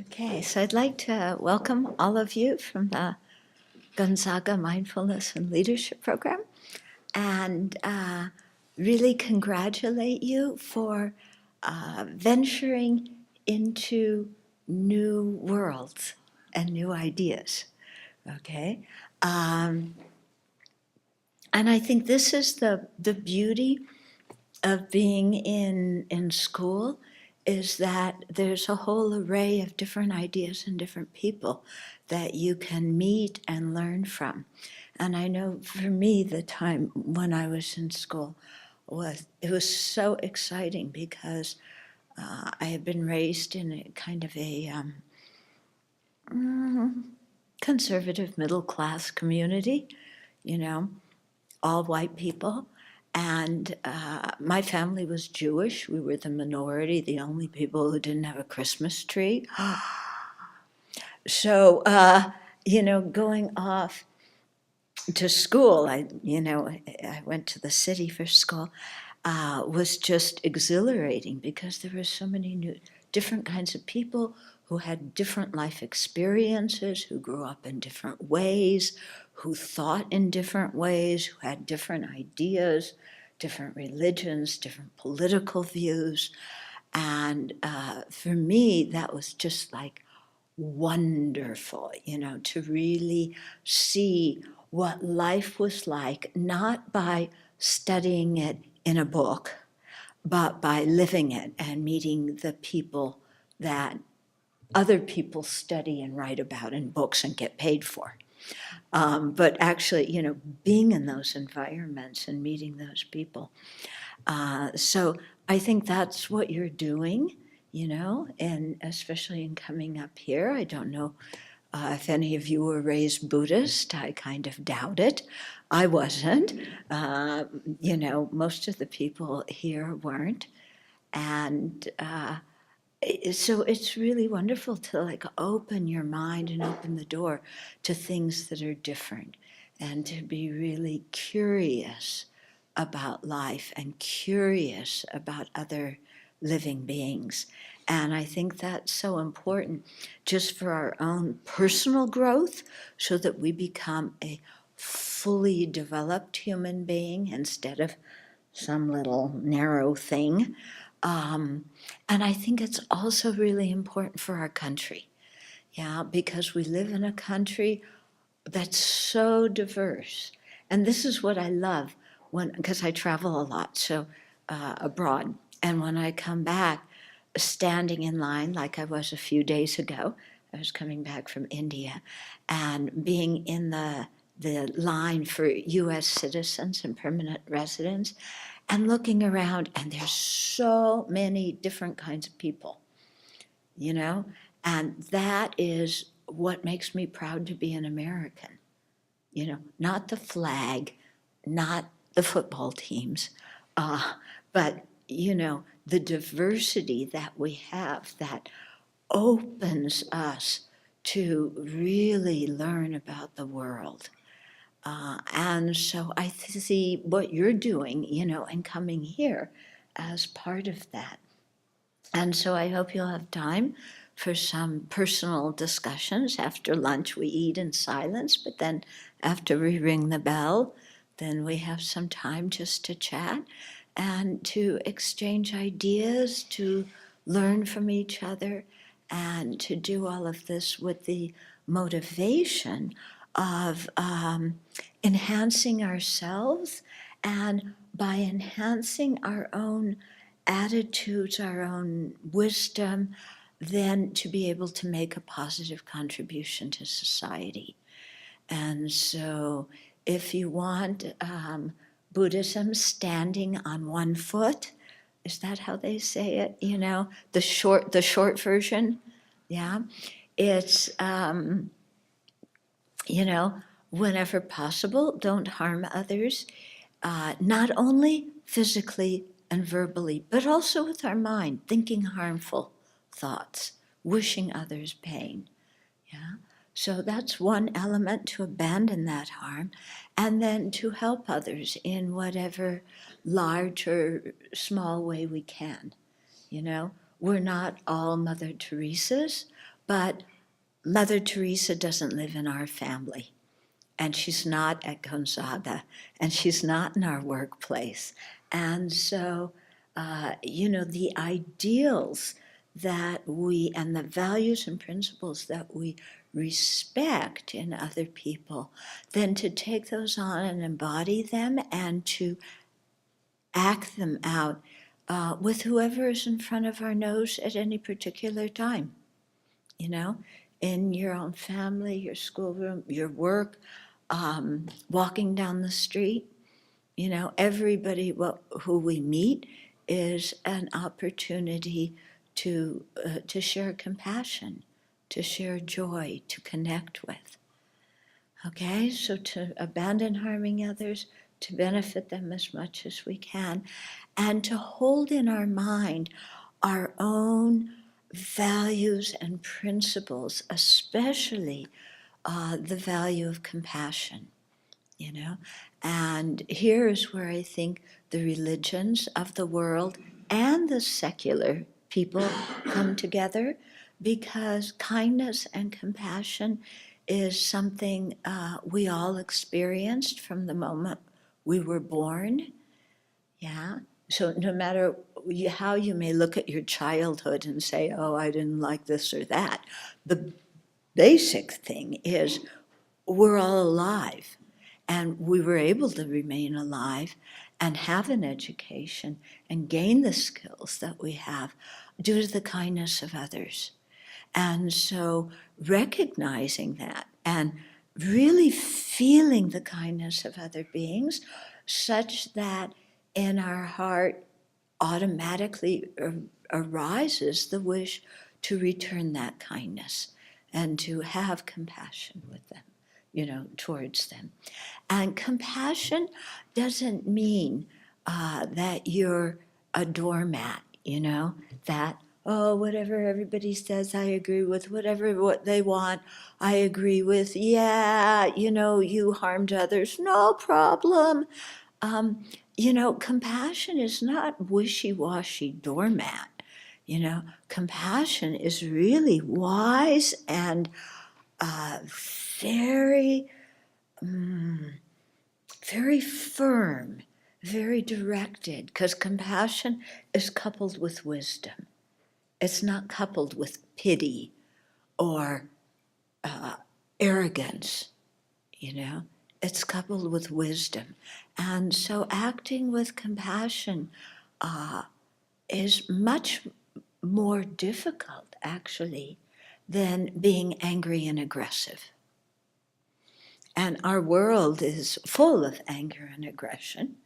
Okay, so I'd like to welcome all of you from the Gonzaga Mindfulness and Leadership Program and really congratulate you for venturing into new worlds and new ideas. Okay? Um, and I think this is the beauty of being in school is that there's a whole array of different ideas and different people that you can meet and learn from. And I know for me, the time when I was in school was so exciting because I had been raised in a kind of a conservative middle class community, you know, all white people. And my family was Jewish. We were the minority, the only people who didn't have a Christmas tree. So, going off to school, I went to the city for school, was just exhilarating because there were so many new, different kinds of people who had different life experiences, who grew up in different ways, who thought in different ways, who had different ideas, different religions, different political views. And for me, that was just like wonderful, to really see what life was like, not by studying it in a book, but by living it and meeting the people that other people study and write about in books and get paid for. But actually, being in those environments and meeting those people. So I think that's what you're doing, and especially in coming up here. I don't know if any of you were raised Buddhist. I kind of doubt it. I wasn't. Most of the people here weren't. And so it's really wonderful to like open your mind and open the door to things that are different and to be really curious about life and curious about other living beings. And I think that's so important just for our own personal growth so that we become a fully developed human being instead of some little narrow thing. And I think it's also really important for our country, because we live in a country that's so diverse. And this is what I love because I travel a lot, so abroad. And when I come back, standing in line like I was a few days ago, I was coming back from India, and being in the line for U.S. citizens and permanent residents, and looking around, and there's so many different kinds of people, and that is what makes me proud to be an American. Not the flag, not the football teams, but, the diversity that we have that opens us to really learn about the world. And so I see what you're doing, and coming here as part of that. And so I hope you'll have time for some personal discussions. After lunch, we eat in silence, but then after we ring the bell, then we have some time just to chat and to exchange ideas, to learn from each other, and to do all of this with the motivation of enhancing ourselves, and by enhancing our own attitudes, our own wisdom, then to be able to make a positive contribution to society. And so if you want Buddhism standing on one foot, is that how they say it? The short version, yeah. It's whenever possible, don't harm others, not only physically and verbally, but also with our mind, thinking harmful thoughts, wishing others pain. Yeah. So that's one element, to abandon that harm, and then to help others in whatever large or small way we can. We're not all Mother Teresa's, But Mother Teresa doesn't live in our family, and she's not at Gonzaga, and she's not in our workplace. And so, the ideals that we, and the values and principles that we respect in other people, then to take those on and embody them and to act them out with whoever is in front of our nose at any particular time, in your own family, your schoolroom, your work, walking down the street. Everybody who we meet is an opportunity to share compassion, to share joy, to connect with. Okay, so to abandon harming others, to benefit them as much as we can, and to hold in our mind our own values and principles, especially the value of compassion. And here is where I think the religions of the world and the secular people come together, because kindness and compassion is something we all experienced from the moment we were born. Yeah. So no matter how you may look at your childhood and say, oh, I didn't like this or that, the basic thing is we're all alive. And we were able to remain alive and have an education and gain the skills that we have due to the kindness of others. And so recognizing that and really feeling the kindness of other beings, such that in our heart automatically arises the wish to return that kindness and to have compassion with them, towards them. And compassion doesn't mean that you're a doormat, that, oh, whatever everybody says, I agree with. What they want, I agree with. Yeah, you harmed others, no problem. Compassion is not wishy-washy doormat. Compassion is really wise and very, very firm, very directed, because compassion is coupled with wisdom. It's not coupled with pity or arrogance, It's coupled with wisdom. And so acting with compassion is much more difficult, actually, than being angry and aggressive. And our world is full of anger and aggression,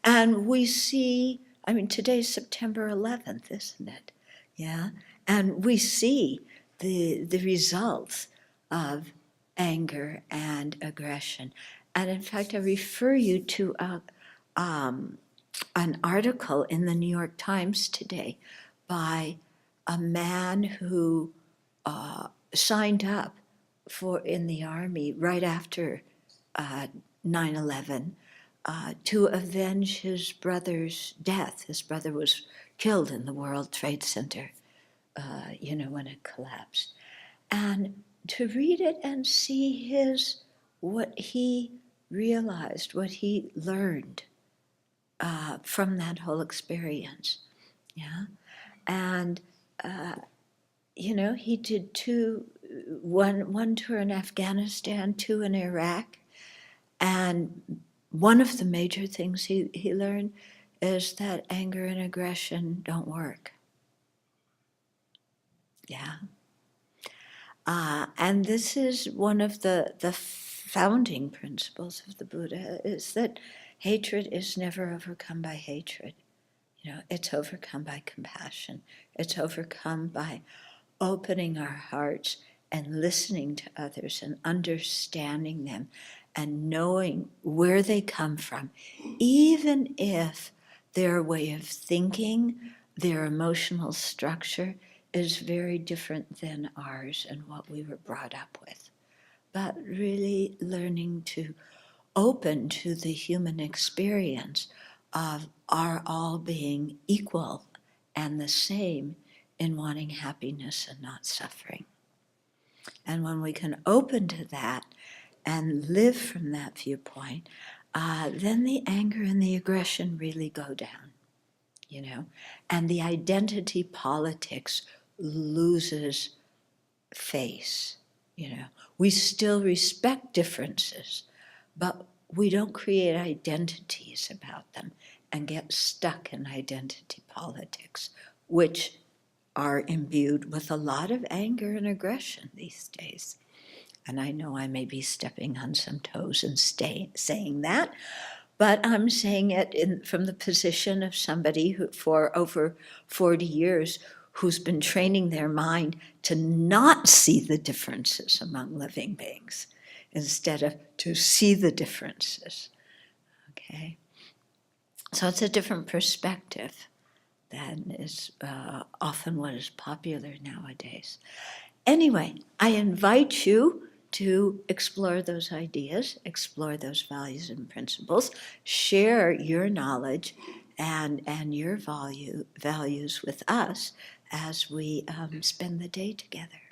And we see, today's September 11th, isn't it? Yeah. And we see the results of anger and aggression. And in fact, I refer you to an article in the New York Times today by a man who signed up in the army right after 9/11 to avenge his brother's death. His brother was killed in the World Trade Center, when it collapsed. And to read it and see what he realized, what he learned from that whole experience. Yeah. And, he did one tour in Afghanistan, 2 in Iraq. And one of the major things he learned is that anger and aggression don't work. Yeah. And this is one of the founding principles of the Buddha, is that hatred is never overcome by hatred. It's overcome by compassion. It's overcome by opening our hearts and listening to others and understanding them and knowing where they come from, even if their way of thinking, their emotional structure is very different than ours and what we were brought up with. But really learning to open to the human experience of our all being equal and the same in wanting happiness and not suffering. And when we can open to that and live from that viewpoint, then the anger and the aggression really go down, and the identity politics loses face. We still respect differences, but we don't create identities about them and get stuck in identity politics, which are imbued with a lot of anger and aggression these days. And I know I may be stepping on some toes in saying that, but I'm saying it from the position of somebody who, for over 40 years, who's been training their mind to not see the differences among living beings, instead of to see the differences. Okay? So it's a different perspective than is often what is popular nowadays. Anyway, I invite you to explore those ideas, explore those values and principles, share your knowledge and your values with us as we spend the day together.